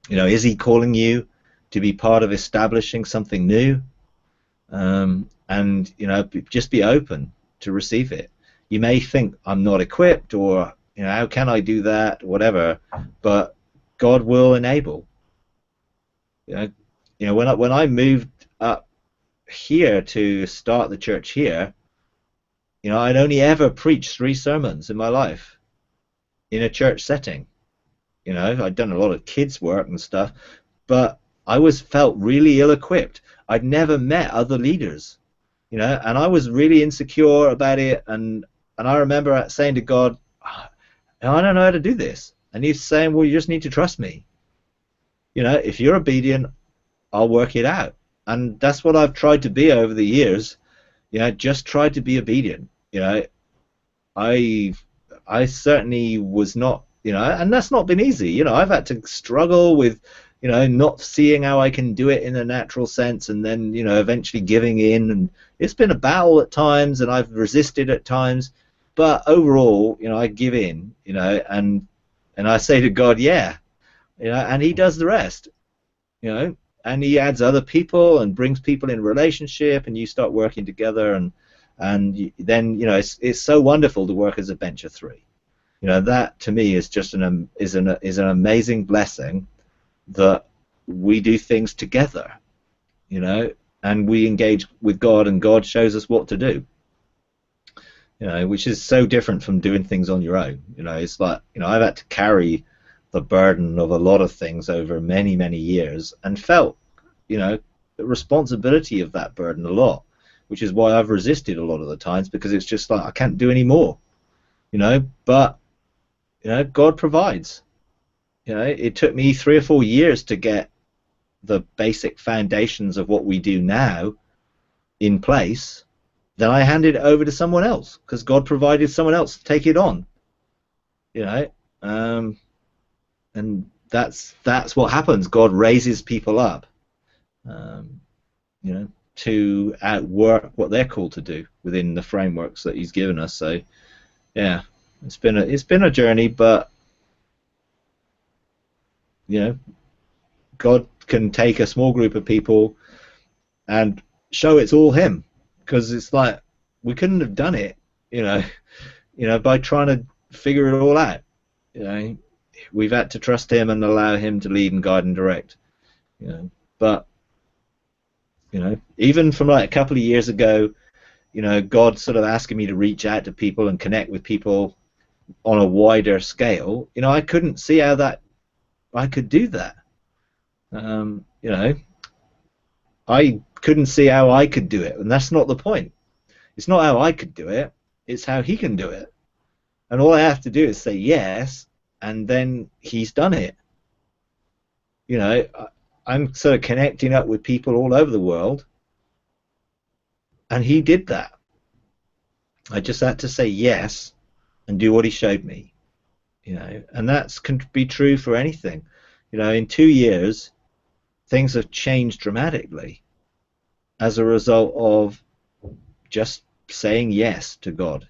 Is He calling you to be part of establishing something new? And just be open to receive it. You may think, I'm not equipped, or how can I do that, whatever, but God will enable. When I moved up here to start the church here, I'd only ever preached 3 sermons in my life in a church setting. I'd done a lot of kids work and stuff, but I felt really ill-equipped. I'd never met other leaders, and I was really insecure about it, and I remember saying to God, I don't know how to do this, and He's saying, well, you just need to trust me. If you're obedient, I'll work it out. And that's what I've tried to be over the years. Just try to be obedient. I certainly was not, and that's not been easy. I've had to struggle with you know, not seeing how I can do it in a natural sense, and then, you know, eventually giving in. And it's been a battle at times, and I've resisted at times, but overall, you know, I give in, you know, and I say to God, yeah, you know, and He does the rest, you know, and He adds other people and brings people in relationship, and you start working together, and then, you know, it's so wonderful to work as a bench of three. You know, that to me is just an amazing blessing, that we do things together, you know, and we engage with God, and God shows us what to do, you know, which is so different from doing things on your own. You know, it's like, you know, I've had to carry the burden of a lot of things over many, many years, and felt, you know, the responsibility of that burden a lot, which is why I've resisted a lot of the times, because it's just like, I can't do any more, you know. But, you know, God provides. You know, it took me 3 or 4 years to get the basic foundations of what we do now in place. Then I handed it over to someone else, because God provided someone else to take it on. You know, and that's what happens. God raises people up, you know, to outwork what they're called to do within the frameworks that He's given us. So, yeah, it's been a journey, but, you know, God can take a small group of people and show it's all Him, because it's like, we couldn't have done it, you know, by trying to figure it all out. You know, we've had to trust Him and allow Him to lead and guide and direct. You know, but, you know, even from like a couple of years ago, you know, God sort of asking me to reach out to people and connect with people on a wider scale. You know, I couldn't see how that I could do that. You know, I couldn't see how I could do it, and that's not the point. It's not how I could do it, it's how He can do it. And all I have to do is say yes, and then He's done it. You know, I'm sort of connecting up with people all over the world, and He did that. I just had to say yes and do what He showed me. You know, and that can be true for anything. You know, in 2 years, things have changed dramatically as a result of just saying yes to God.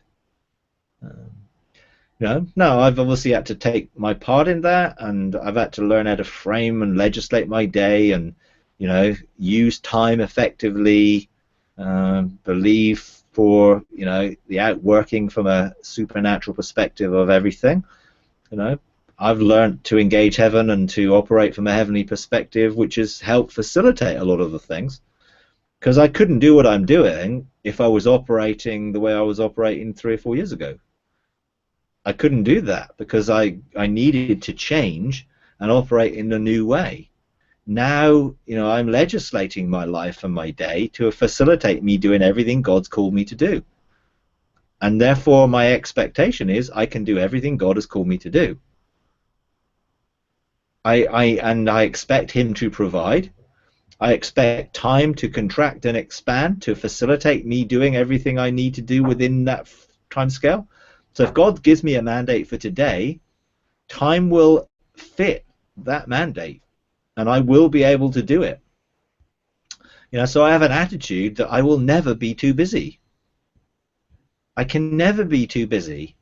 You know, no, I've obviously had to take my part in that, and I've had to learn how to frame and legislate my day, and, you know, use time effectively, believe for, you know, the outworking from a supernatural perspective of everything. You know, I've learned to engage heaven and to operate from a heavenly perspective, which has helped facilitate a lot of the things, because I couldn't do what I'm doing if I was operating the way I was operating 3 or 4 years ago. I couldn't do that, because I needed to change and operate in a new way. Now, you know, I'm legislating my life and my day to facilitate me doing everything God's called me to do. And therefore, my expectation is I can do everything God has called me to do. I expect Him to provide. I expect time to contract and expand to facilitate me doing everything I need to do within that time scale. So if God gives me a mandate for today, time will fit that mandate, and I will be able to do it. You know, so I have an attitude that I will never be too busy. I can never be too busy,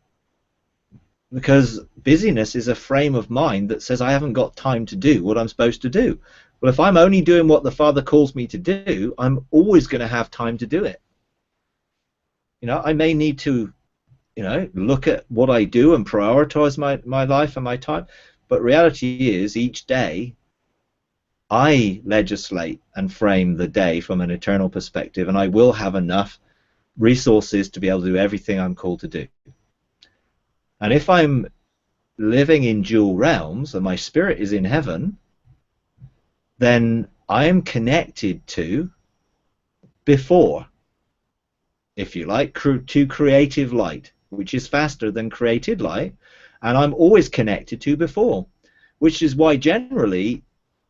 because busyness is a frame of mind that says I haven't got time to do what I'm supposed to do. Well, if I'm only doing what the Father calls me to do, I'm always going to have time to do it. You know, I may need to, you know, look at what I do and prioritize my life and my time, but reality is each day I legislate and frame the day from an eternal perspective, and I will have enough resources to be able to do everything I'm called to do. And if I'm living in dual realms and my spirit is in heaven, then I am connected to before, if you like, to creative light, which is faster than created light, and I'm always connected to before, which is why generally,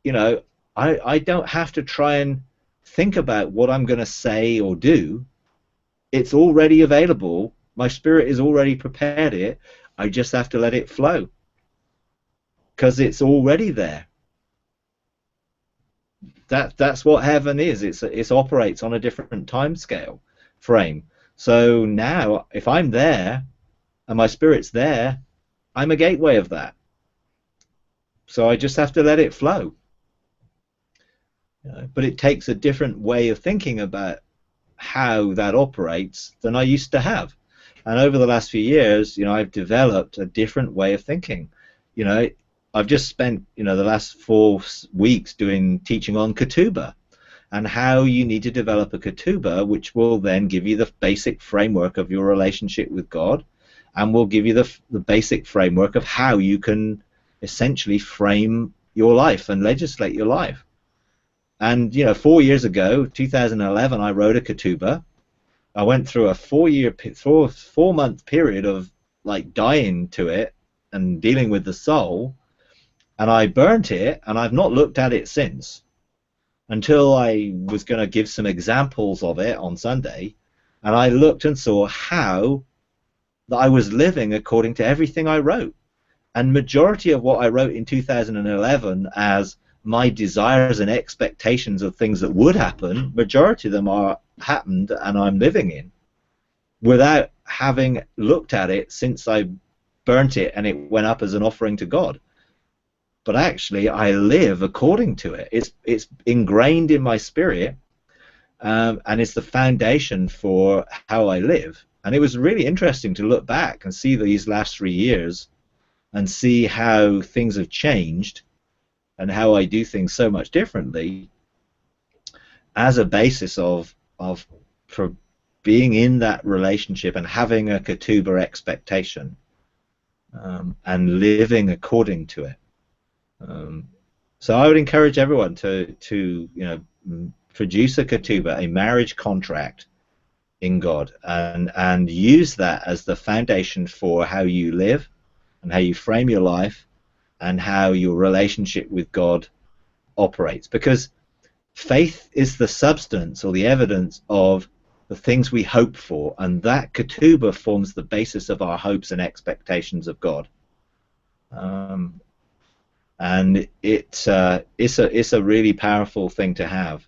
you know, I don't have to try and think about what I'm going to say or do. It's already available. My spirit is already prepared it. I just have to let it flow, because it's already there. that's what heaven is. It operates on a different time scale frame. So now, if I'm there and my spirit's there, I'm a gateway of that. So I just have to let it flow. But it takes a different way of thinking about how that operates than I used to have. And over the last few years, I've developed a different way of thinking. I've just spent, the last 4 weeks teaching on Ketubah and how you need to develop a Ketubah, which will then give you the basic framework of your relationship with God, and will give you the basic framework of how you can essentially frame your life and legislate your life. And 4 years ago, 2011, I wrote a Ketubah. I went through a 4-month period of like dying to it and dealing with the soul, and I burnt it, and I've not looked at it since, until I was going to give some examples of it on Sunday, and I looked and saw how that I was living according to everything I wrote. And majority of what I wrote in 2011 as my desires and expectations of things that would happen, majority of them are happened and I'm living in, without having looked at it since I burnt it and it went up as an offering to God. But actually I live according to it. It's ingrained in my spirit, and it's the foundation for how I live. And it was really interesting to look back and see these last 3 years and see how things have changed and how I do things so much differently as a basis of for being in that relationship and having a Ketubah expectation, and living according to it. So I would encourage everyone to produce a Ketubah, a marriage contract in God, and use that as the foundation for how you live and how you frame your life and how your relationship with God operates. Because faith is the substance or the evidence of the things we hope for, and that Ketubah forms the basis of our hopes and expectations of God. And it's a really powerful thing to have,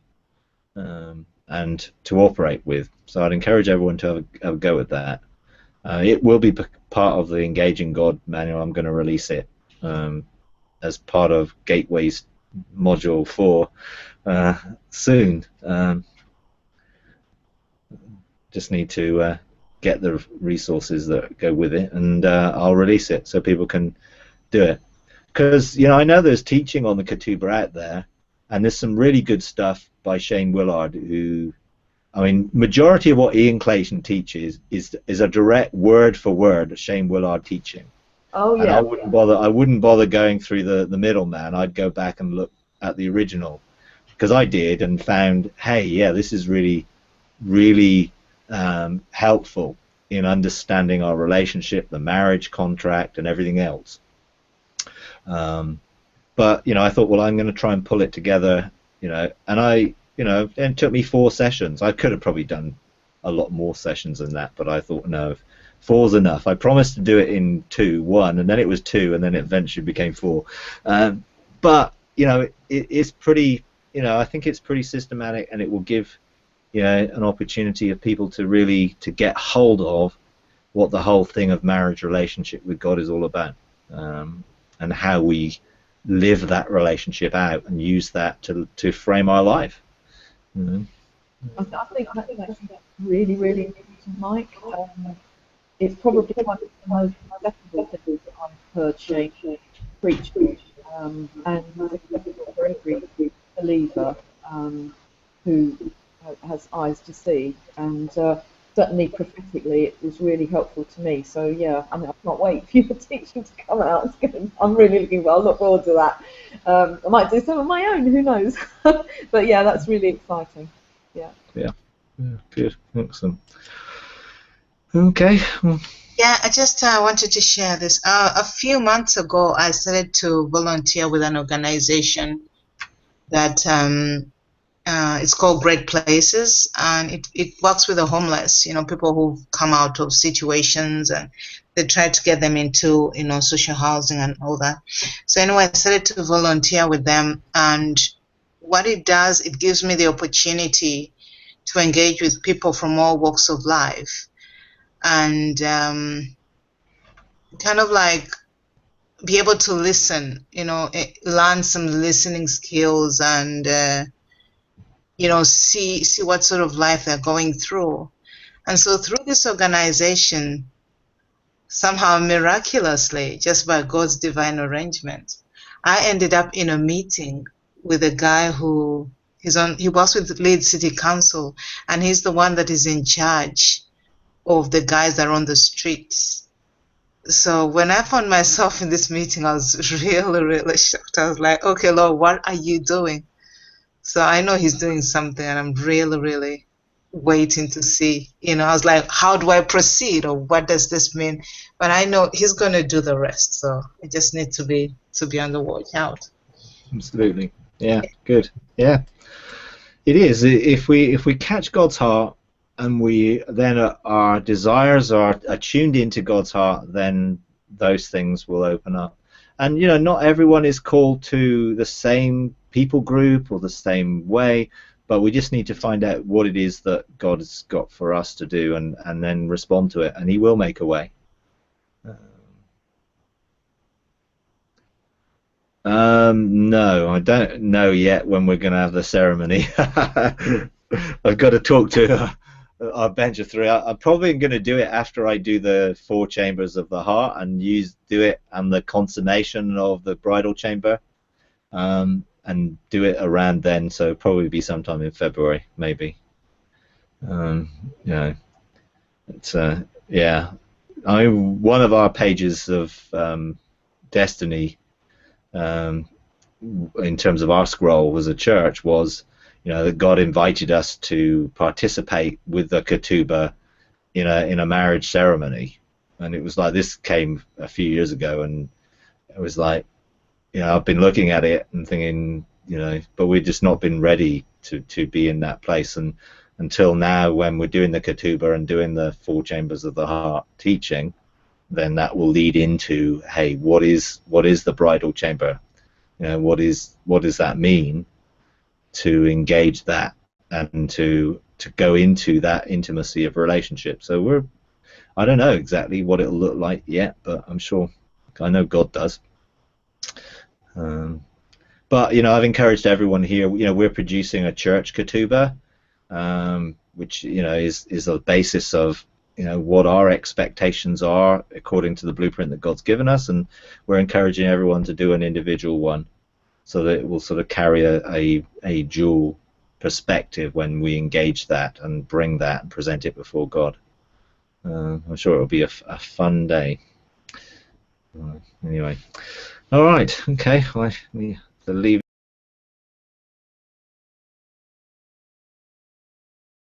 and to operate with. So I'd encourage everyone to have a go at that. It will be part of the Engaging God manual. I'm going to release it as part of Gateways Module 4 soon. Just need to get the resources that go with it, and I'll release it so people can do it. Because I know there's teaching on the Ketubah out there, and there's some really good stuff by Shane Willard, who, majority of what Ian Clayton teaches is a direct word for word Shane Willard teaching. Oh yeah. And I wouldn't bother going through the middleman. I'd go back and look at the original, because I did and found, hey, yeah, this is really, really helpful in understanding our relationship, the marriage contract, and everything else. But I thought, well, I'm going to try and pull it together, and it took me 4 sessions. I could have probably done a lot more sessions than that, but I thought, no, 4's enough. I promised to do it in 1, and then it was 2, and then it eventually became 4. But it's pretty, I think it's pretty systematic, and it will give an opportunity of people to really get hold of what the whole thing of marriage relationship with God is all about, and how we live that relationship out and use that to frame our life. I think that's really, really important, Mike. It's probably one of the most accessible things that I've heard Shane preach, and it's accessible for every believer who has eyes to see, and certainly prophetically it was really helpful to me. So yeah, I can't wait for your teaching to come out. I'm really I'll look forward to that. I might do some of my own, who knows. But yeah, that's really exciting. Yeah, good, excellent. Okay. Yeah, I just wanted to share this. A few months ago, I started to volunteer with an organization that it's called Great Places, and it works with the homeless, people who've come out of situations, and they try to get them into, social housing and all that. So anyway, I started to volunteer with them, and what it does, it gives me the opportunity to engage with people from all walks of life, and kind of like be able to listen, learn some listening skills, and see what sort of life they're going through. And so through this organization, somehow miraculously, just by God's divine arrangement, I ended up in a meeting with a guy who he works with Leeds City Council, and he's the one that is in charge of the guys that are on the streets. So when I found myself in this meeting, I was really, really shocked. I was like, okay, Lord, what are you doing? So I know he's doing something, and I'm really, really waiting to see. I was like, how do I proceed, or what does this mean? But I know he's going to do the rest. So I just need to be on the watch out. Absolutely. Yeah. Good. Yeah. It is. If we catch God's heart, and we then our desires are tuned into God's heart, then those things will open up. And not everyone is called to the same people group or the same way, but we just need to find out what it is that God has got for us to do, and then respond to it, and He will make a way. No, I don't know yet when we're going to have the ceremony. I've got to talk to our bench of three. I'm probably going to do it after I do the 4 chambers of the heart and do it and the consummation of the bridal chamber, and do it around then. So probably be sometime in February, maybe. It's yeah. One of our pages of destiny, in terms of our scroll as a church, was that God invited us to participate with the Ketubah in a marriage ceremony, and it was like, this came a few years ago, and it was like, I've been looking at it and thinking, but we've just not been ready to be in that place, and until now, when we're doing the Ketubah and doing the 4 chambers of the heart teaching, then that will lead into, hey, what is the bridal chamber? What does that mean to engage that and to go into that intimacy of relationship? So I don't know exactly what it'll look like yet, but I'm sure, I know God does. But I've encouraged everyone here. We're producing a church Ketubah, which is the basis of what our expectations are according to the blueprint that God's given us, and we're encouraging everyone to do an individual one, so that it will sort of carry a dual perspective when we engage that and bring that and present it before God. I'm sure it'll be a fun day. Anyway, all right, okay. Well, we have to leave.